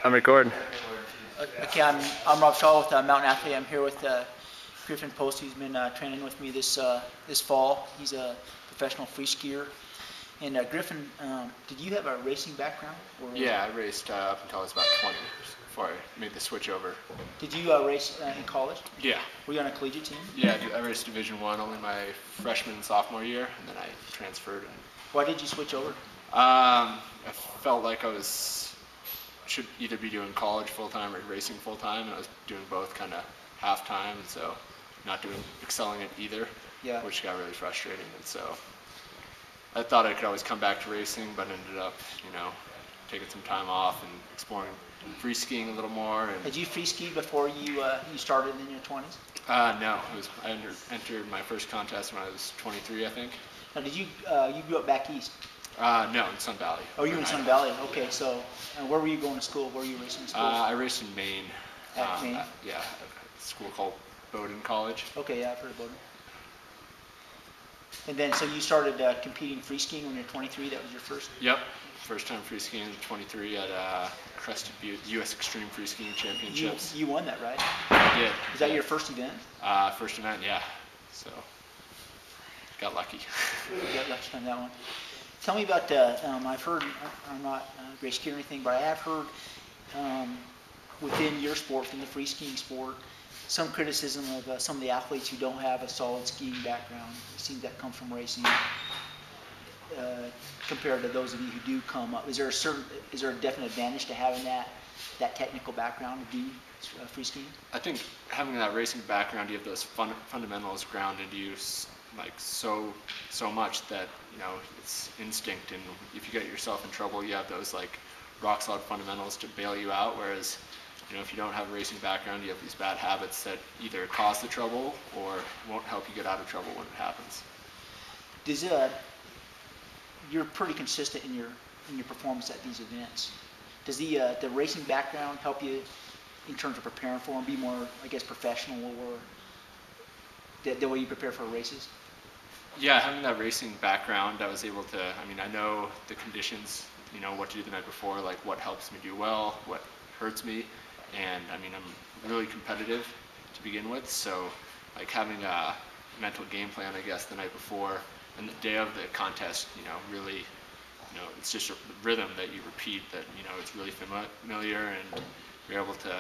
I'm recording. Okay, I'm Rob Shaw with Mountain Athlete. I'm here with Giffin Post, who's been training with me this fall. He's a professional free skier. And Griffin, did you have a racing background? Or yeah, I raced up until I was about 20 before I made the switch over. Did you race in college? Yeah. Were you on a collegiate team? Yeah, I raced Division I only my freshman and sophomore year, and then I transferred. Why did you switch over? I felt like should either be doing college full-time or racing full-time, and I was doing both kind of half-time, and so not excelling at either, which got really frustrating. And so I thought I could always come back to racing, but ended up, taking some time off and exploring free skiing a little more. And had you free skied before you started in your 20s? No, I entered my first contest when I was 23, I think. Now, did you grew up back east? No, in Sun Valley. Oh, you were in Sun Valley. Okay, so where were you going to school? Where were you racing in school? I raced in Maine. At Maine? Yeah, a school called Bowdoin College. Okay, yeah, I've heard of Bowdoin. And then, so you started competing free skiing when you were 23. That was your first? Yep, first time free skiing 23 at Crested Butte U.S. Extreme Free Skiing Championships. You won that, right? I did. Is that your first event? First event, yeah. So got lucky. You got lucky on that one. Tell me about, I've heard, I'm not a great skier or anything, but I have heard within your sport, from the free skiing sport, some criticism of some of the athletes who don't have a solid skiing background. It seems that comes from racing compared to those of you who do come up. Is there a definite advantage to having that technical background to do free skiing? I think having that racing background, you have those fundamentals grounded you like so much that it's instinct, and if you get yourself in trouble, you have those like rock solid fundamentals to bail you out. Whereas if you don't have a racing background, you have these bad habits that either cause the trouble or won't help you get out of trouble when it happens. You're pretty consistent in your performance at these events. Does the racing background help you in terms of preparing for them, be more, I guess, professional, or the way you prepare for races? Yeah, having that racing background, I was able to, I know the conditions, what to do the night before, like what helps me do well, what hurts me, and I'm really competitive to begin with, so like having a mental game plan, I guess, the night before and the day of the contest, really, it's just a rhythm that you repeat that, it's really familiar, and you're able to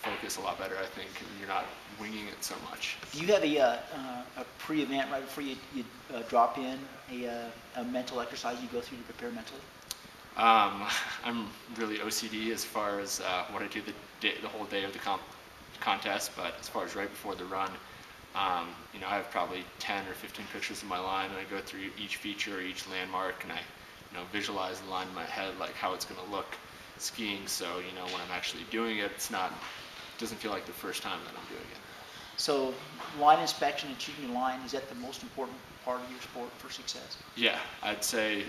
focus a lot better, I think, and you're not winging it so much. Do you have a pre-event right before you drop in a mental exercise you go through to prepare mentally? I'm really OCD as far as what I do the whole day of the contest, but as far as right before the run, I have probably 10 or 15 pictures of my line, and I go through each feature, each landmark, and I visualize the line in my head, like how it's going to look skiing, so when I'm actually doing it, it doesn't feel like the first time that I'm doing it. So line inspection and choosing your line, is that the most important part of your sport for success? Yeah, I'd say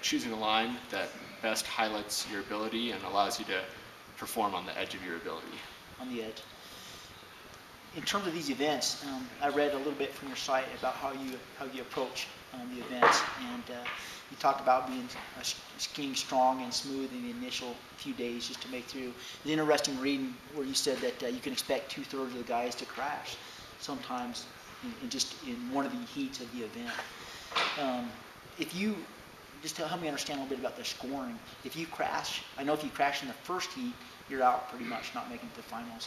choosing a line that best highlights your ability and allows you to perform on the edge of your ability. On the edge. In terms of these events, I read a little bit from your site about how you approach the events, and you talked about being skiing strong and smooth in the initial few days just to make through. It's interesting reading where you said that you can expect 2/3 of the guys to crash sometimes in one of the heats of the event. If you just help me understand a little bit about the scoring. If you crash, I know if you crash in the first heat, you're out pretty much, not making it to the finals.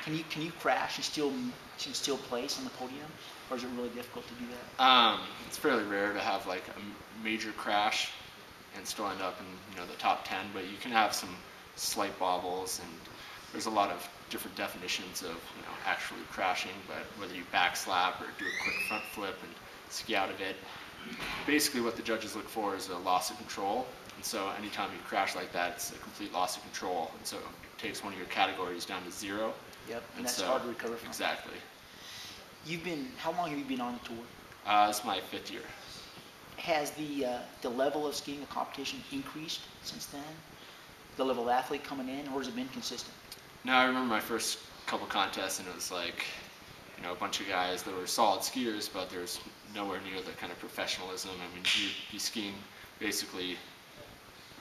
Can you crash and still place on the podium, or is it really difficult to do that? It's fairly rare to have like a major crash and still end up in the top 10, but you can have some slight bobbles, and there's a lot of different definitions of actually crashing. But whether you backslap or do a quick front flip and ski out of it, basically what the judges look for is a loss of control. And so anytime you crash like that, it's a complete loss of control. And so it takes one of your categories down to 0. Yep, and that's hard to recover from. Exactly. How long have you been on the tour? This is my 5th year. Has the level of skiing, the competition, increased since then? The level of athlete coming in, or has it been consistent? No, I remember my first couple contests, and it was like, a bunch of guys that were solid skiers, but there's nowhere near the kind of professionalism. You'd be skiing basically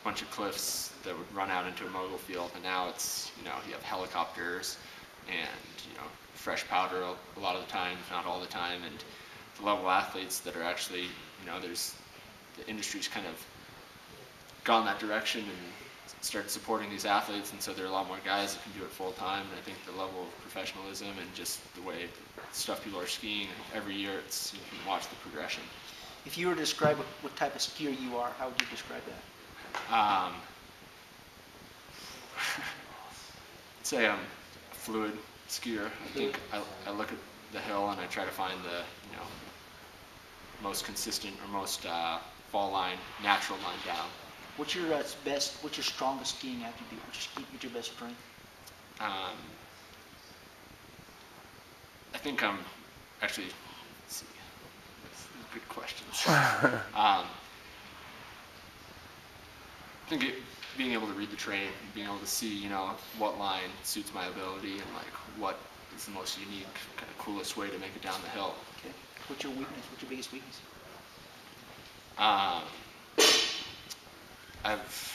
bunch of cliffs that would run out into a mogul field, and now it's, you know, you have helicopters and, you know, fresh powder a lot of the time, if not all the time, and the level athletes that are actually, you know, the industry's kind of gone that direction and started supporting these athletes, and so there are a lot more guys that can do it full time. And I think the level of professionalism and just the way stuff people are skiing every year, you can watch the progression. If you were to describe what type of skier you are, how would you describe that? I'd say I'm a fluid skier. I think I look at the hill and I try to find the, you know, most consistent or most fall line, natural line down. What's your what's your strongest skiing attribute? What's your best strength? I think I'm actually, let's see, these are good questions. I think being able to read the terrain, being able to see, you know, what line suits my ability and like what is the most unique, kind of coolest way to make it down the hill. Okay. What's your weakness? What's your biggest weakness? I've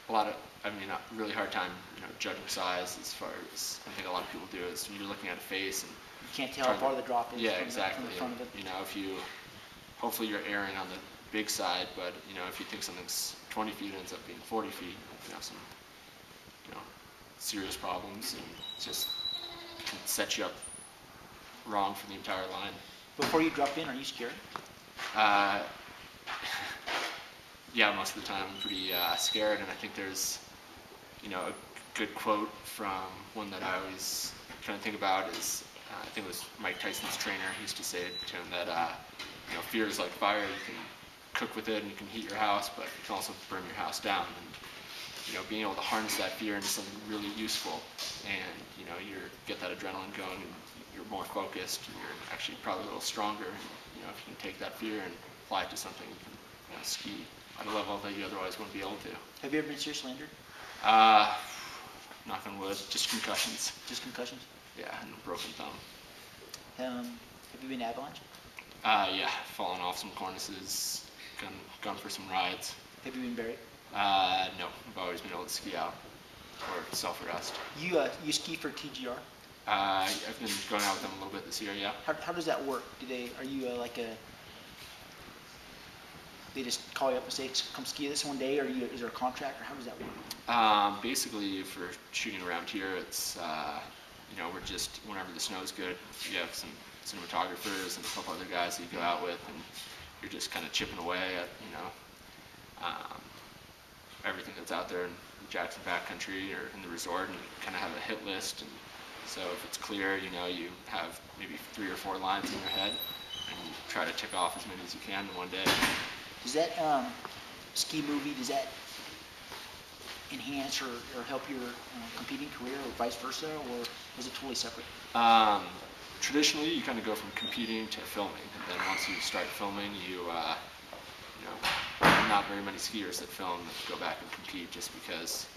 a really hard time, you know, judging size as far as I think a lot of people do. Is when you're looking at a face and you can't tell how far the drop is. Yeah, exactly. From the front of it. You know, hopefully you're erring on the big side, but you know, if you think something's 20 feet, it ends up being 40 feet. You have some, you know, serious problems, and just can set you up wrong for the entire line. Before you drop in, are you scared? Yeah, most of the time I'm pretty scared, and I think there's, you know, a good quote from one that I always kind of think about is, I think it was Mike Tyson's trainer. He used to say to him that, you know, fear is like fire. You can cook with it and you can heat your house, but you can also burn your house down. And, you know, being able to harness that fear into something really useful, and, you know, you get that adrenaline going, and you're more focused, and you're actually probably a little stronger. And, you know, if you can take that fear and apply it to something, you can, you know, ski at a level that you otherwise wouldn't be able to. Have you ever been seriously injured? Knock on wood, just concussions. Just concussions? Yeah, and a broken thumb. Have you been avalanche? Yeah, fallen off some cornices, gone for some rides. Have you been buried? No, I've always been able to ski out or self-arrest. You ski for TGR? I've been going out with them a little bit this year, yeah. How does that work? Are you they just call you up and say, come ski this one day, or is there a contract, or how does that work? Basically, for shooting around here, it's, you know, we're just, whenever the snow's good, you have some cinematographers and a couple other guys that you go out with, and you're just kind of chipping away at, you know, everything that's out there in the Jackson backcountry or in the resort, and you kind of have a hit list. And so if it's clear, you know, you have maybe 3 or 4 lines in your head, and you try to tick off as many as you can in one day. Does that ski movie, does that enhance or help your competing career, or vice versa, or is it totally separate? Traditionally, you kind of go from competing to filming, and then once you start filming, you know, not very many skiers that film that go back and compete, just because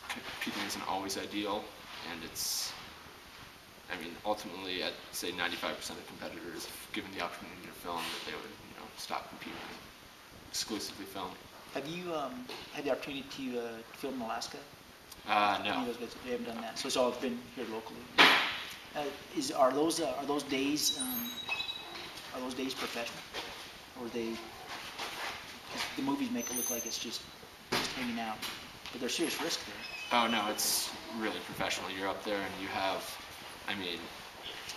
competing isn't always ideal, and it's, I mean, ultimately, I'd say 95% of competitors, if given the opportunity to film, that they would, you know, stop competing and exclusively film. Have you had the opportunity to film in Alaska? No. They haven't done that, so it's all been here locally. Are those days professional, or are they? The movies make it look like it's just hanging out, but there's serious risk there. Oh no, it's really professional. You're up there and you have, I mean,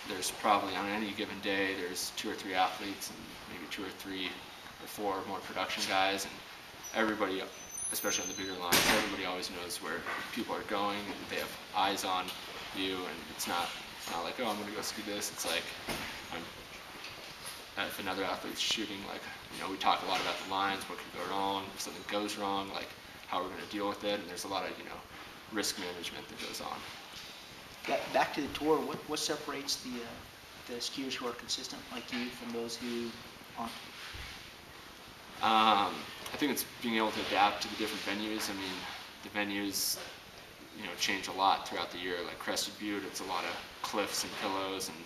there's probably on any given day there's 2 or 3 athletes and maybe 2 or 3 or 4 more production guys, and everybody, especially on the bigger lines, everybody always knows where people are going, and they have eyes on you, and it's not like, oh, I'm going to go ski this. It's like, if another athlete's shooting, like, you know, we talk a lot about the lines, what could go wrong, if something goes wrong, like how we're going to deal with it, and there's a lot of, you know, risk management that goes on. Back to the tour, what separates the skiers who are consistent like you from those who aren't? I think it's being able to adapt to the different venues. I mean, the venues, you know, change a lot throughout the year. Like Crested Butte, it's a lot of cliffs and pillows and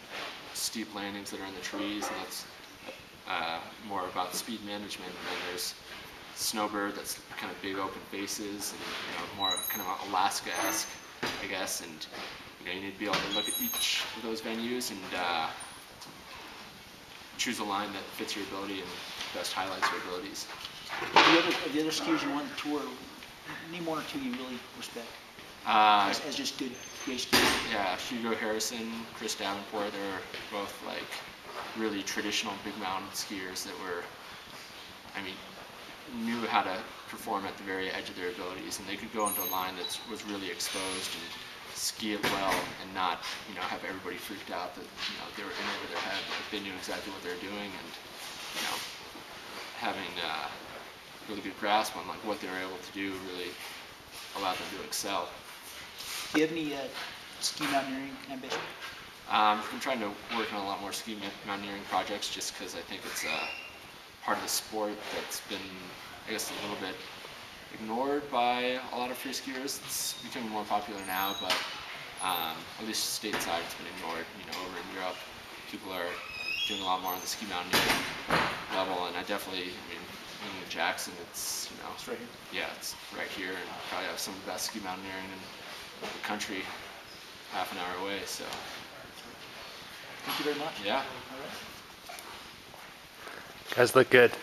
steep landings that are in the trees, and that's more about speed management. And then there's snowbird that's kind of big open faces and more kind of Alaska-esque, I guess. And you need to be able to look at each of those venues and choose a line that fits your ability and best highlights your abilities. Of the other skiers you won the tour, name one or two you really respect as just good race skiers. Yeah, Hugo Harrison, Chris Davenport, they're both like really traditional big mountain skiers that were, knew how to perform at the very edge of their abilities, and they could go into a line that was really exposed and ski it well and not, have everybody freaked out that, they were in over their head. Like they knew exactly what they were doing, and, having really good grasp on like what they were able to do really allowed them to excel. Do you have any ski mountaineering ambition? I'm trying to work on a lot more ski mountaineering projects just because I think it's part of the sport that's been, I guess, a little bit ignored by a lot of free skiers. It's becoming more popular now, but at least stateside it's been ignored. Over in Europe, people are doing a lot more on the ski mountaineering level, and I definitely, in Jackson, it's, It's right here. yeah, it's right here, and probably have some of the best ski mountaineering in the country half an hour away, so. Thank you very much. Yeah. All right. Guys look good.